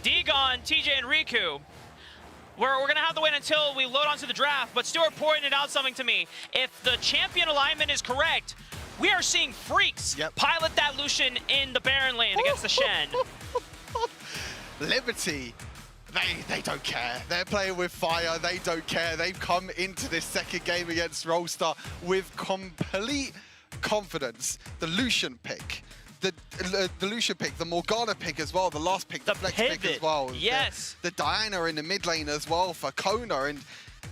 Degon, TJ, and Riku. We're going to have to wait until we load onto the draft, but Stuart pointed out something to me. If the champion alignment is correct, we are seeing Freaks pilot that Lucian in the Baron lane against the Shen. Liberty, they don't care. They're playing with fire. They don't care. They've come into this second game against Rolster with complete confidence. The Lucian pick. The Lucian pick, the Morgana pick as well, the last pick, the Flex pivot pick as well. Yes. The Diana in the mid lane as well for Kona. And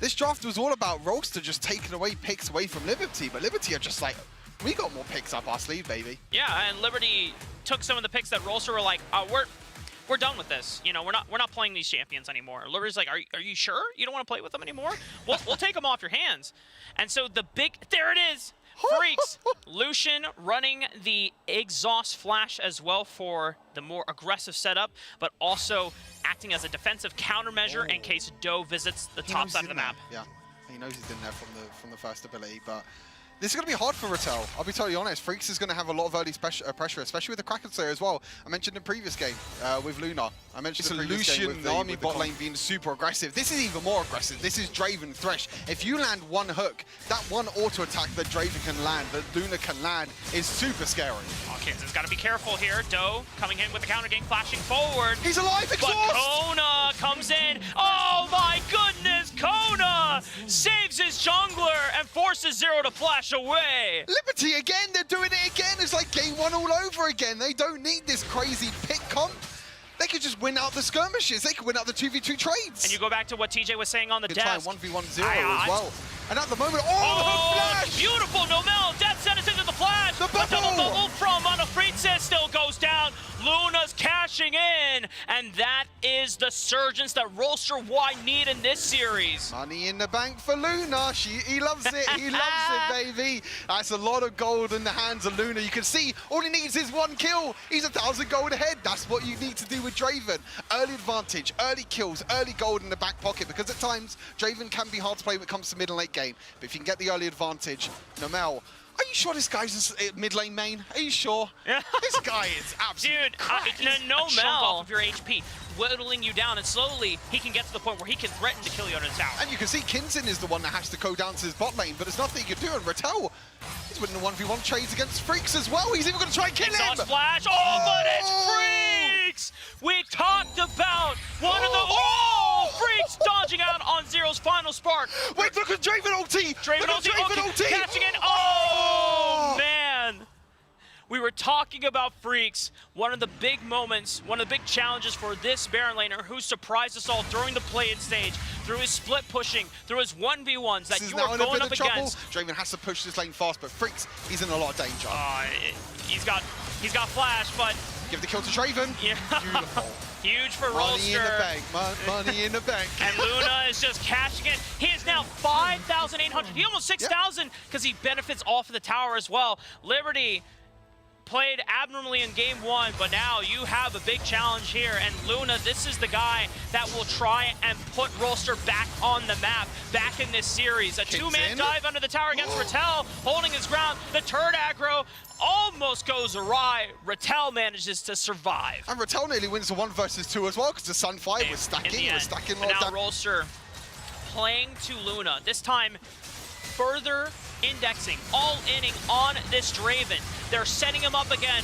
this draft was all about Rolster just taking away picks away from Liberty. But Liberty are just like, we got more picks up our sleeve, baby. Yeah, and Liberty took some of the picks that Rolster were like, we're done with this. You know, we're not playing these champions anymore. Liberty's like, are you sure you don't want to play with them anymore? We'll take them off your hands. And so there it is. Freaks, Lucian running the exhaust flash as well for the more aggressive setup, but also acting as a defensive countermeasure in case Doe visits the top side of the map. Yeah, he knows he's in there from the first ability, but this is going to be hard for Rattel. I'll be totally honest. Freaks is going to have a lot of early pressure, especially with the Kraken Slayer as well. I mentioned in the previous game with Luna. I mentioned the previous game with the Army bot lane being super aggressive. This is even more aggressive. This is Draven Thresh. If you land one hook, that one auto attack that Draven can land, that Luna can land, is super scary. Hawkins got to be careful here. Doe coming in with the counter gank, flashing forward. He's alive, exhaust! But Kona comes in. Oh my goodness, Kona saves his jungler and forces Zero to flash away. Liberty again, they're doing it again. It's like game one all over again. They don't need this crazy pick comp. They could just win out the skirmishes. They could win out the 2v2 trades. And you go back to what TJ was saying on the desk. 1v1 Zero as well. And at the moment, the flash! Beautiful, Nomel, death sentence into the flash. The double bubble from Monofritz still goes down. Luna's cashing in, and that is the surgence that Rolster Y need in this series. Money in the bank for Luna. He loves it. He loves it, baby. That's a lot of gold in the hands of Luna. You can see all he needs is one kill. He's 1,000 gold ahead. That's what you need to do with Draven. Early advantage, early kills, early gold in the back pocket, because at times Draven can be hard to play when it comes to mid and late game. But if you can get the early advantage, Nomel, are you sure this guy's a mid lane main? Are you sure? Yeah. This guy is absolutely Nomel off of your HP, whittling you down, and slowly he can get to the point where he can threaten to kill you under the tower. And you can see Kinsin is the one that has to go down to his bot lane, but there's nothing he can do. And Rattel, he's winning the 1v1 trades against Freaks as well. He's even going to try and kill him. Splash. Oh, but it's Freaks! We talked about one of the... Freaks dodging out on Zero's final spark. Wait, look at Draven ulti! Draven ulti, catching it. Oh, man! We were talking about Freaks, one of the big moments, one of the big challenges for this Baron laner who surprised us all during the play-in stage, through his split pushing, through his 1v1s that you are going up against. Draven has to push this lane fast, but Freaks, he's in a lot of danger. He's got flash, but... Give the kill to Draven. Yeah. Beautiful. Huge for Rolster. Money in the bank, money in the bank. And Luna is just cashing in. He is now 5,800. He almost 6,000 because he benefits off of the tower as well. Liberty played abnormally in game one, but now you have a big challenge here. And Luna, this is the guy that will try and put Rolster back on the map, back in this series. A two-man dive under the tower against Rattel, holding his ground. The turret aggro almost goes awry. Rattel manages to survive. And Rattel nearly wins the 1 versus 2 as well, because the Sunfire was stacking. But now Rolster playing to Luna. This time, further indexing, all-inning on this Draven. They're setting him up again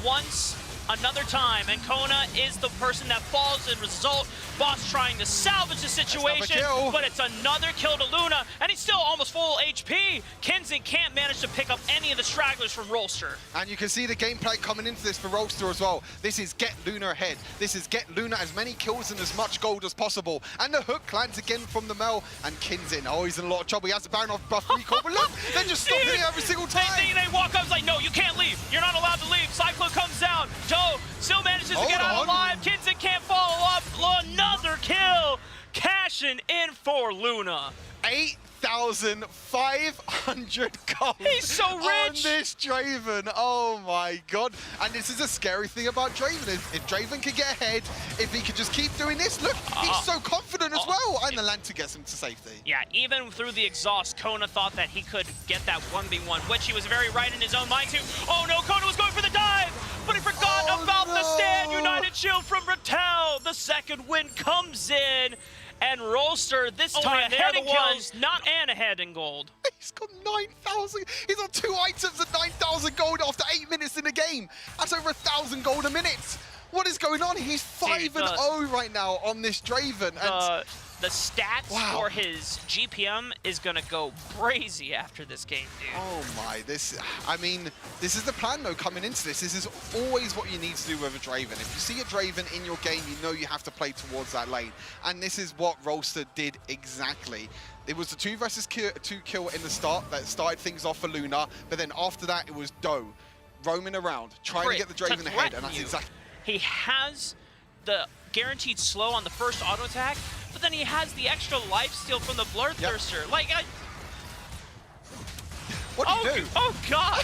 once, another time, and Kona is the person that falls in result. Boss trying to salvage the situation, but it's another kill to Luna, and he's still almost full HP. Kinsin can't manage to pick up any of the stragglers from Rolster. And you can see the gameplay coming into this for Rolster as well. This is get Luna ahead. This is get Luna as many kills and as much gold as possible. And the hook lands again from the Mel, and Kinsin, oh, he's in a lot of trouble. He has the Baron off buff recall, but look, they're just stopping it every single time. They walk up, it's like, no, you can't leave. You're not allowed to leave. Cyclone comes down. Doe still manages to get out alive. Kinsin can't follow up. Another kill, cashing in for Luna. 8,500 gold. He's so rich on this Draven. Oh my god. And this is a scary thing about Draven. If Draven can get ahead, if he could just keep doing this, look, he's so confident as well. And the Lantern gets him to safety. Yeah, even through the exhaust, Kona thought that he could get that 1v1, which he was very right in his own mind too. Oh no, Kona was going for the dive, but he forgot about the stand United Shield from Rattel. the second win comes in, and Roaster this time they're head in the ones. kills, not and ahead in gold. He's got 9,000. He's on 2 items at 9,000 gold after 8 minutes in the game. That's over 1,000 gold a minute. What is going on? He's 5-0 right now on this Draven. And the stats for his GPM is gonna go crazy after this game, dude. Oh my, I mean, this is the plan though coming into this. This is always what you need to do with a Draven. If you see a Draven in your game, you know you have to play towards that lane. And this is what Roaster did exactly. It was the 2 versus 2 kill in the start that started things off for Luna, but then after that it was Doe roaming around, trying to get the Draven ahead, and that's exactly. He has the guaranteed slow on the first auto attack, but then he has the extra life steal from the Bloodthirster. Like, what do you do? Oh God!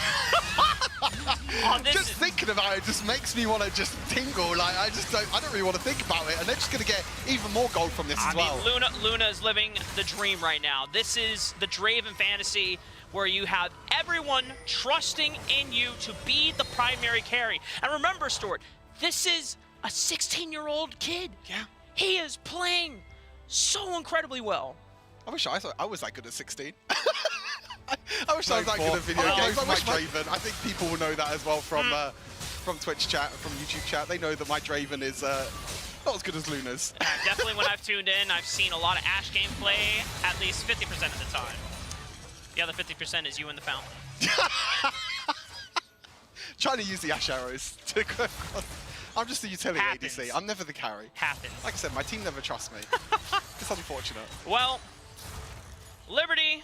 Just thinking about it just makes me want to just tingle. Like I don't really want to think about it, and they're just gonna get even more gold from this as well. I mean, Luna is living the dream right now. This is the Draven fantasy where you have everyone trusting in you to be the primary carry. And remember, Stuart, this is a 16-year-old kid. Yeah. He is playing so incredibly well. I wish I thought I was that good at 16. I wish I was that good at video games. I wish Draven. I think people will know that as well from Twitch chat, from YouTube chat. They know that my Draven is not as good as Luna's. Definitely when I've tuned in, I've seen a lot of Ashe gameplay at least 50% of the time. The other 50% is you in the fountain. Trying to use the Ashe arrows to go across. I'm just the utility ADC. I'm never the carry. Happens. Like I said, my team never trusts me. It's unfortunate. Well, Liberty,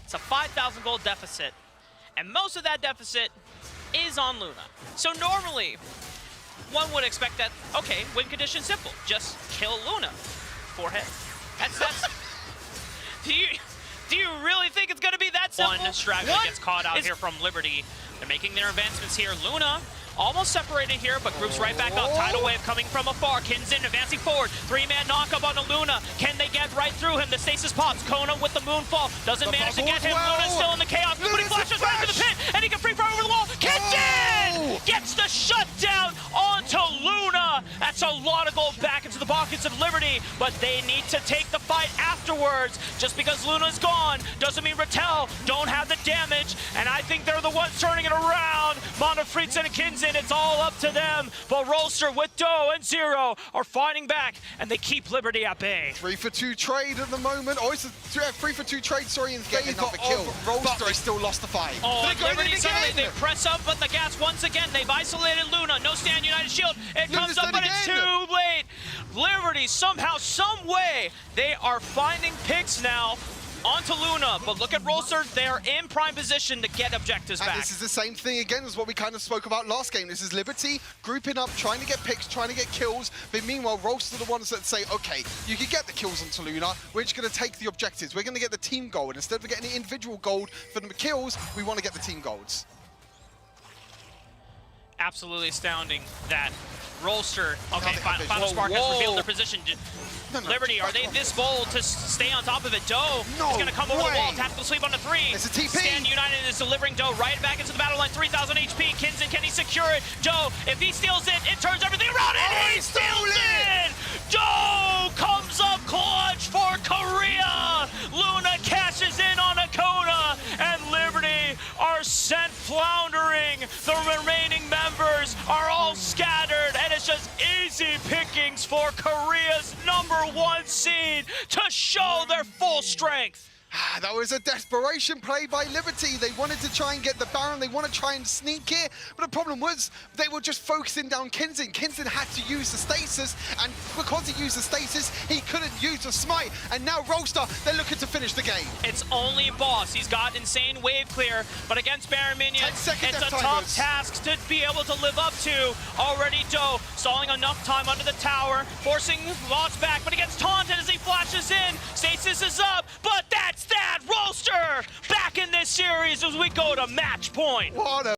it's a 5,000 gold deficit, and most of that deficit is on Luna. So normally, one would expect that, okay, win condition simple, just kill Luna. Forehead. That's do you really think it's gonna be that simple? One strategy gets caught out here from Liberty. They're making their advancements here. Luna almost separated here, but groups right back up. Tidal wave coming from afar. Kinzin advancing forward. 3-man knock-up on Luna. Can they get right through him? The stasis pops. Kona with the moonfall. Doesn't manage to get him. Luna's still in the chaos. But he flashes right into the pit, and he can free fire over the wall. Kinzin gets the shutdown onto Luna. That's a lot of gold back into the pockets of Liberty, but they need to take the fight afterwards. Just because Luna's gone doesn't mean Rattel don't have the damage, and I think they're the ones turning it around. Monofreets and Kinzin, it's all up to them. But Roaster with Doe and Zero are fighting back, and they keep Liberty at bay. 3-for-2 trade at the moment. Oh, it's a 3-for-2 trade, sorry, in favor of kill. Roaster has still lost the fight. Oh, and Liberty suddenly, they press up, but the gas once again. They've isolated Luna. No stand United Shield. It comes up, but it's too late. Liberty, somehow, some way, they are finding picks now onto Luna, but look at Roaster, they're in prime position to get objectives back. And this is the same thing again as what we kind of spoke about last game. This is Liberty grouping up, trying to get picks, trying to get kills, but meanwhile Roaster are the ones that say, okay, you can get the kills onto Luna, we're just going to take the objectives, we're going to get the team gold. And instead of getting the individual gold for the kills, we want to get the team golds. Absolutely astounding that Roaster, okay, Final Spark has revealed their position. Liberty, are they this bold to stay on top of it? Doe is going to come over the wall, tactical sweep on the 3. It's a TP. Stand United is delivering Doe right back into the battle line, 3,000 HP. Kinzin, can he secure it? Doe, if he steals it, it turns everything around, and he steals it! Doe comes up clutch for Korea! Luna cashes in on Akona, and Liberty are sent floundering. The remaining members are all scattered, and it's just easy pickings for Korea's #1 seed to show their full strength. That was a desperation play by Liberty. They wanted to try and get the Baron. They want to try and sneak it. But the problem was they were just focusing down Kinzin. Kinzin had to use the stasis. And because he used the stasis, he couldn't use the smite. And now Roaster, they're looking to finish the game. It's only Boss. He's got insane wave clear. But against Baron minions, it's a tough task to be able to live up to. Already Doe stalling enough time under the tower, forcing Boss back. But he gets taunted as he flashes in. Stasis is up. But that's that. Roaster back in this series as we go to match point. What a